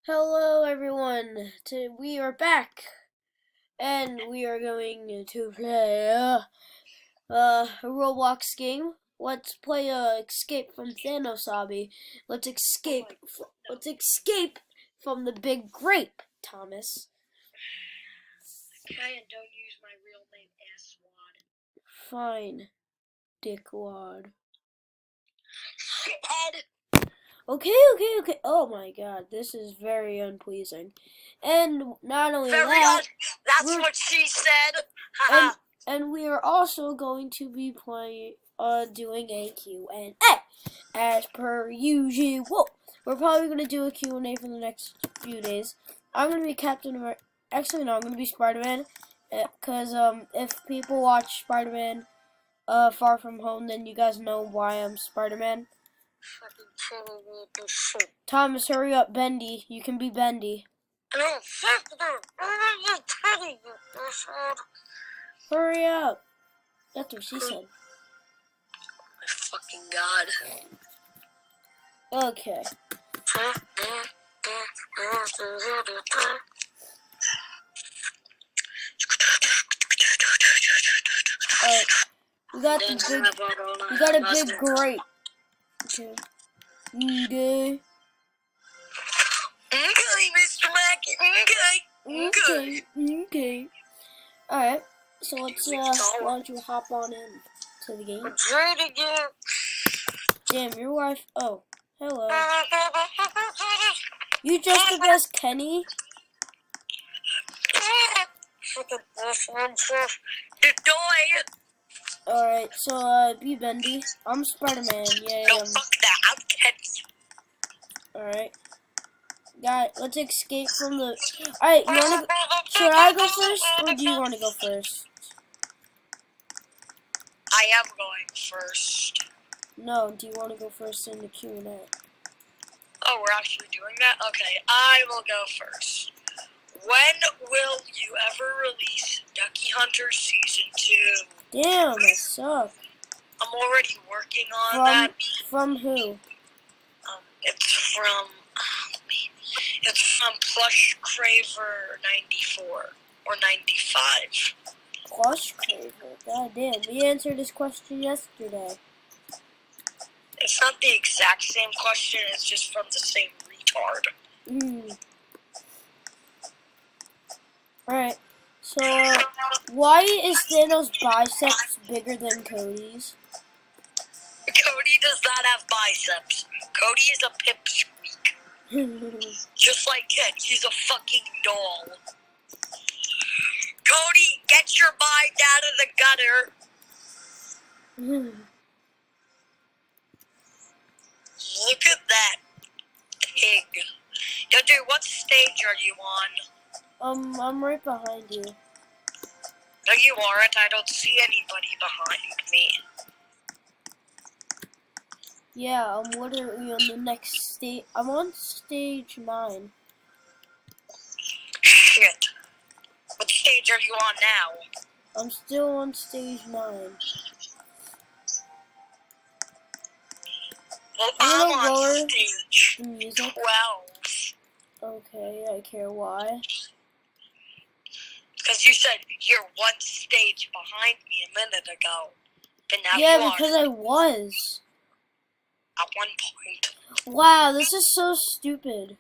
Hello everyone, we are back and we are going to play a Roblox game. Let's play Escape from Thanos Hobby. Let's escape from the big grape, Thomas. Okay, and don't use my real name, Asswad. Fine, dickwad. Shithead! Okay. Oh my god, this is very unpleasing. And not only Very that, That's what she said! Haha. and we are also going to be doing a Q&A as per usual. We're probably going to do a Q&A for the next few days. I'm going to be Captain America. Actually, no, I'm going to be Spider-Man. Because if people watch Spider-Man Far From Home, then you guys know why I'm Spider-Man. Fucking telling me this shit. Thomas, hurry up, Bendy. You can be Bendy. No, fuck you! I'm telling you, Asswad. Hurry up. That's what she said. My fucking god. Okay. Alright. We got a big grape. Okay. Okay. Okay, Mr. Mac. Okay. Alright. So let's why don't you hop on in to the game? I'm trying to get... Damn, your wife. Oh, hello. You just addressed Kenny? Fucking Asswad stuff. The toy! Alright, so be Bendy. I'm Spider-Man. Yay. No, fuck that. I'm Kenny. Alright. Guys, let's escape from the... Alright, you wanna... Should I go first, or do you want to go first? I am going first. No, do you want to go first in the Q&A? Oh, we're actually doing that? Okay, I will go first. When will you ever release Ducky Hunter Season 2? Damn, that sucks. I'm already working on that. From who? It's from Plush Craver 94 or 95. Plush Craver. God damn, we answered this question yesterday. It's not the exact same question, it's just from the same retard. Alright, so why is Thanos' biceps bigger than Cody's? Cody does not have biceps. Cody is a pipsqueak. Just like Ken, he's a fucking doll. Cody, get your mind out of the gutter. Look at that pig. Yo, dude, what stage are you on? I'm right behind you. No, you aren't. I don't see anybody behind me. Yeah, I'm literally on the next stage. I'm on stage 9. Shit. What stage are you on now? I'm still on stage 9. Well, I'm on stage the music. 12. Okay, I care why. Because you said you're one stage behind me a minute ago. But now yeah, you are. because I was. At one point. Wow, this is so stupid.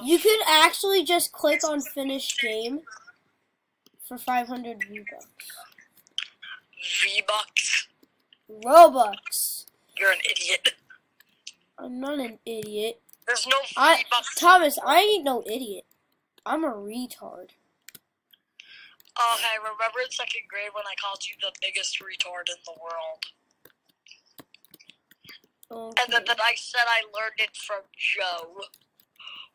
You could actually just click on finish game for 500 V-Bucks. V-Bucks? Robux. You're an idiot. I'm not an idiot. There's no V-Bucks. Thomas, I ain't no idiot. I'm a retard. Okay, remember in second grade when I called you the biggest retard in the world? Okay. And then I said I learned it from Joe.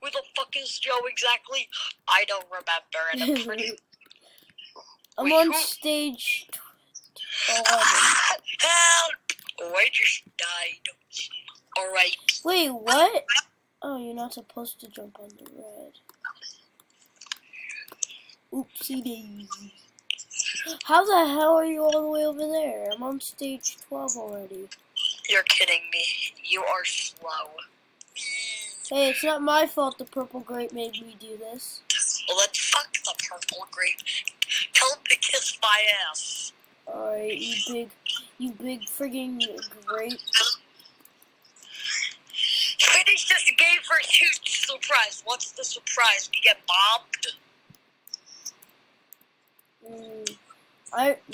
Who the fuck is Joe exactly? I don't remember, and I'm pretty... I'm on stage 11. Help! Oh, I just died. Alright. Wait, what? Oh, you're not supposed to jump on the red. Oopsie daisy. How the hell are you all the way over there? I'm on stage 12 already. You're kidding me. You are slow. Hey, it's not my fault the purple grape made me do this. Well, then fuck the purple grape. Tell him to kiss my ass. Alright, you big friggin' grape. Finish this game for a huge surprise. What's the surprise? We get bombed?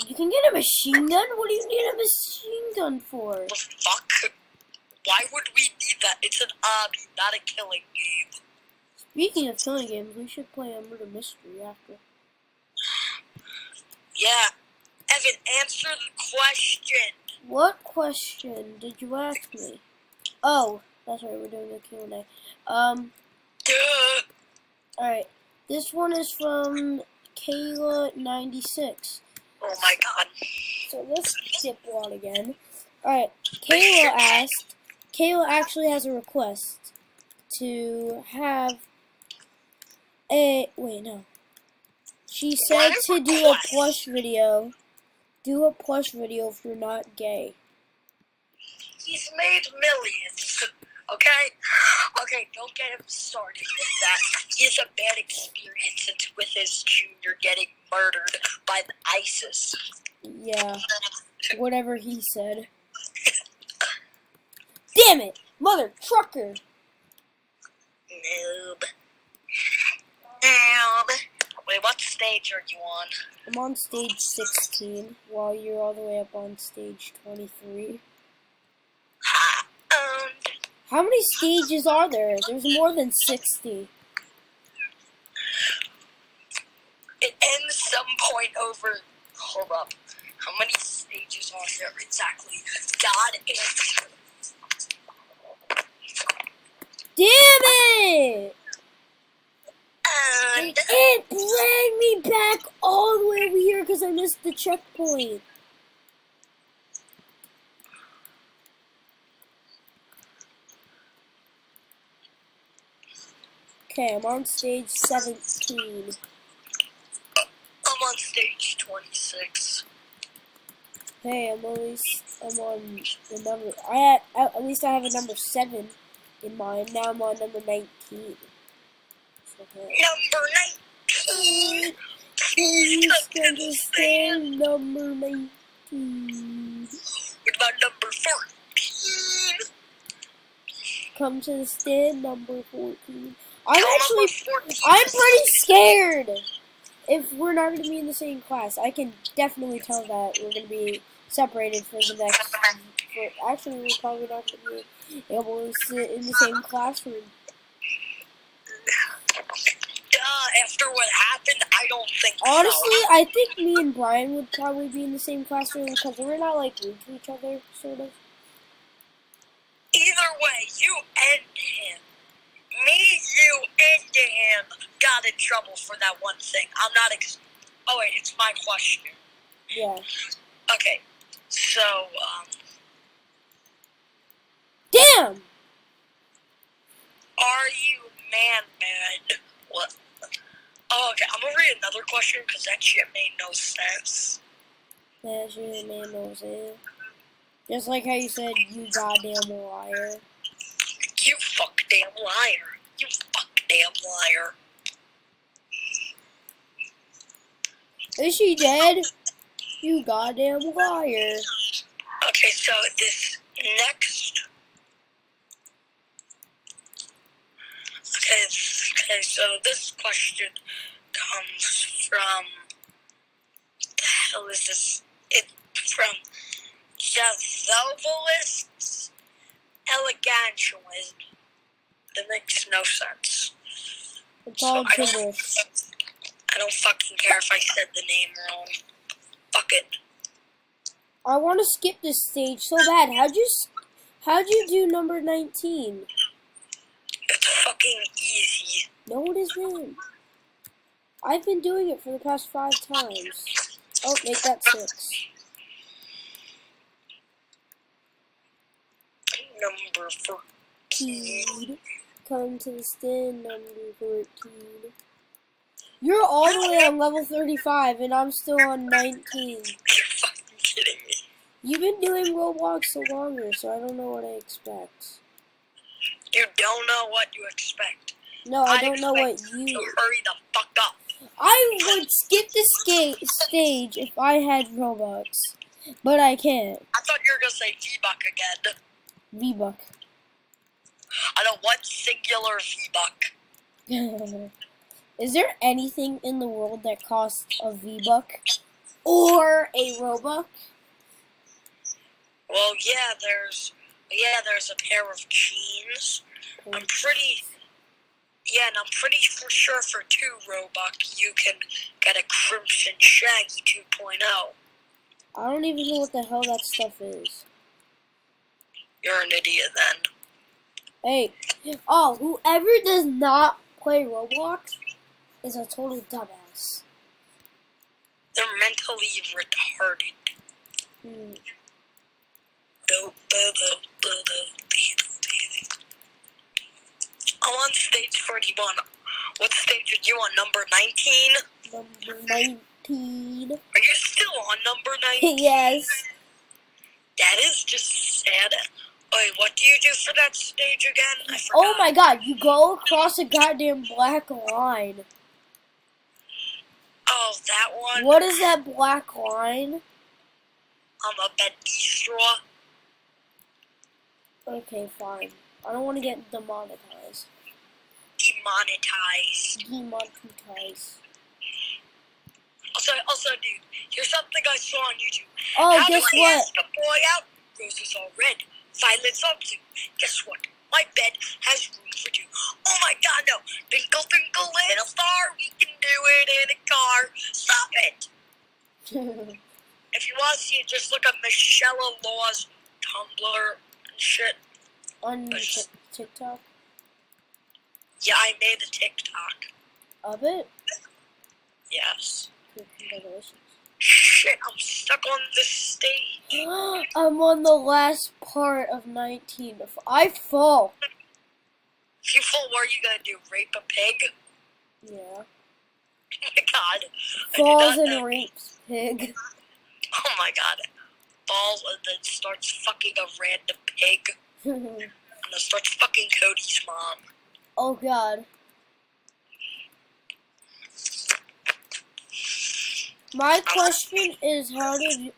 You can get a machine gun? What do you need a machine gun for? The fuck? Why would we need that? It's an obby, not a killing game. Speaking of killing games, we should play a murder mystery after. Yeah. Evan, answer the question. What question did you ask me? Oh, that's right, we're doing a Q&A. Duh. Alright, this one is from Kayla96. Oh my god. So let's skip one again. Alright, Kayla actually has a request to have a, wait, no. She said to do a plush video. Do a plush video if you're not gay. He's made millions. Okay? Okay, don't get him started with that. He has a bad experience with his junior getting murdered by the ISIS. Yeah, whatever he said. Damn it! Mother trucker! Noob. Noob. Wait, what stage are you on? I'm on stage 16, while you're all the way up on stage 23. How many stages are there? There's more than 60. It ends some point over. Hold up. How many stages are there exactly? God answer. Damn it! And It dragged me back all the way over here because I missed the checkpoint. Okay, I'm on stage 17. I'm on stage 26. Hey, I'm on the number. At least I have a number 7 in mind. Now I'm on number 19. Okay. Number 19. Please understand number 19. What about number 14? Come to the stand, number 14. Number I'm pretty scared. If we're not going to be in the same class, I can definitely tell that we're going to be separated for the next. Actually, we're probably not going to be able to sit in the same classroom. After what happened, I don't think Honestly, so. I think me and Brian would probably be in the same classroom because we're not like rude to each other, sort of. Either way, you and him. Me, you, and him got in trouble for that one thing. I'm not oh wait, it's my question. Yeah. Okay, so, Damn! are you man? What? Oh, okay, I'm gonna read another question because that shit made no sense. That shit made no sense. Just like how you said, you goddamn liar. You fuck damn liar. You fuck damn liar. Is she dead? You goddamn liar. Okay, so this next. Okay, so this question comes from. What the hell is this? It's from Jathovolus Elegantuan. That makes no sense. It's all I gibberish. don't fucking care if I said the name wrong. Fuck it. I want to skip this stage so bad. How'd you do number 19? It's fucking easy. No, it isn't. I've been doing it for the past 5 times. Oh, make that 6. Number 14. Come to the stand, number 14. You're all the way on level 35, and I'm still on 19. You're fucking kidding me. You've been doing Roblox so longer, so I don't know what I expect. You don't know what you expect. No, I don't know what expect you. to hurry the fuck up. I would skip the stage if I had Robux, but I can't. I thought you were gonna say V-Buck again. V-Buck. I know one singular V-Buck. Is there anything in the world that costs a V-Buck or a Robux? Well, yeah, there's a pair of jeans. I'm pretty sure for 2 Robux you can get a Crimson Shaggy 2.0. I don't even know what the hell that stuff is. You're an idiot then. Hey, oh, whoever does not play Roblox is a total dumbass. They're mentally retarded. Hmm. I'm on stage 41. What stage are you on? Number 19? Number 19. Are you still on number 19? Yes. That is just sad. Wait, what do you do for that stage again? I forgot. Oh my god, you go across a goddamn black line. Oh, that one? What is that black line? A bed straw. Okay, fine. I don't want to get demonetized. Demonetized. Demonetized. Also, dude, here's something I saw on YouTube. Oh, How guess do I what? ask a boy out? Roses are red, violets are blue. Guess what? My bed has room for 2. Oh my god, no. Twinkle, twinkle, little star. We can do it in a car. Stop it. If you want to see it, just look up Michelle Law's Tumblr and shit. On TikTok? Yeah, I made a TikTok. Of it? Yes. Congratulations. Shit, I'm stuck on this stage. I'm on the last part of 19. If I fall. If you fall, what are you gonna do? Rape a pig? Yeah. Oh my god. Falls and rapes pig. Oh my god. Falls and then starts fucking a random pig. And then starts fucking Cody's mom. Oh god. My question is, how did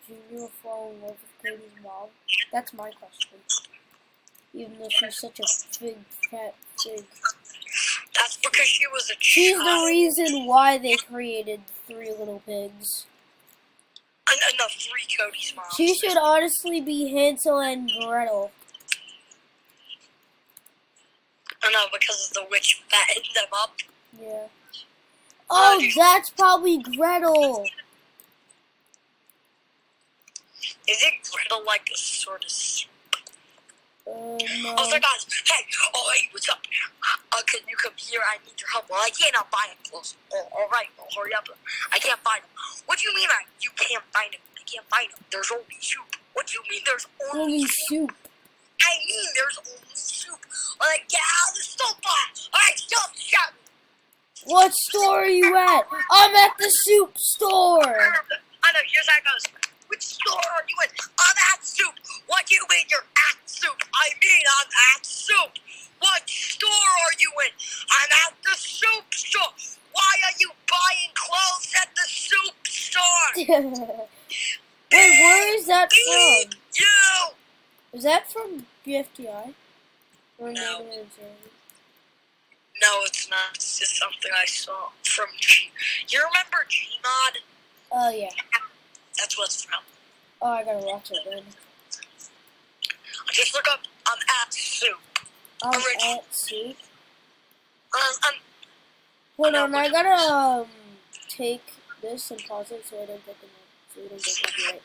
Junior fall in love with Cody's mom? That's my question. Even though she's such a big, fat pig. That's because she was a She's child. the reason why they created 3 little pigs. No, 3 Cody's moms. She should honestly be Hansel and Gretel. I know, because of the witch fattened them up. Yeah. Oh, that's probably Gretel. Is it Gretel like a sort of... No. Also, guys, hey, what's up? Can you come here? I need your help. Well, I cannot buy him close. Alright, well, hurry up. I can't find him. What do you mean you can't find him? I can't find him. There's only soup. What do you mean there's only soup? I mean there's only soup. Like, get out of the soapbox. Alright, stop shouting. What store are you at? I'm at the soup store. I know, here's how it goes. Which store are you in? I'm at soup. What do you mean you're at soup? I mean I'm at soup. What store are you in? I'm at the soup store. Why are you buying clothes at the soup store? Wait, where is that from? You! Is that from BFTI? Or No. No, No, it's not. It's just something I saw from G. You remember Gmod? Oh, yeah. That's what it's from. Oh, I gotta watch it then. Just look up, I'm at soup. I'm Original. at soup. Hold on, I gotta take this and pause it so I don't get copyright.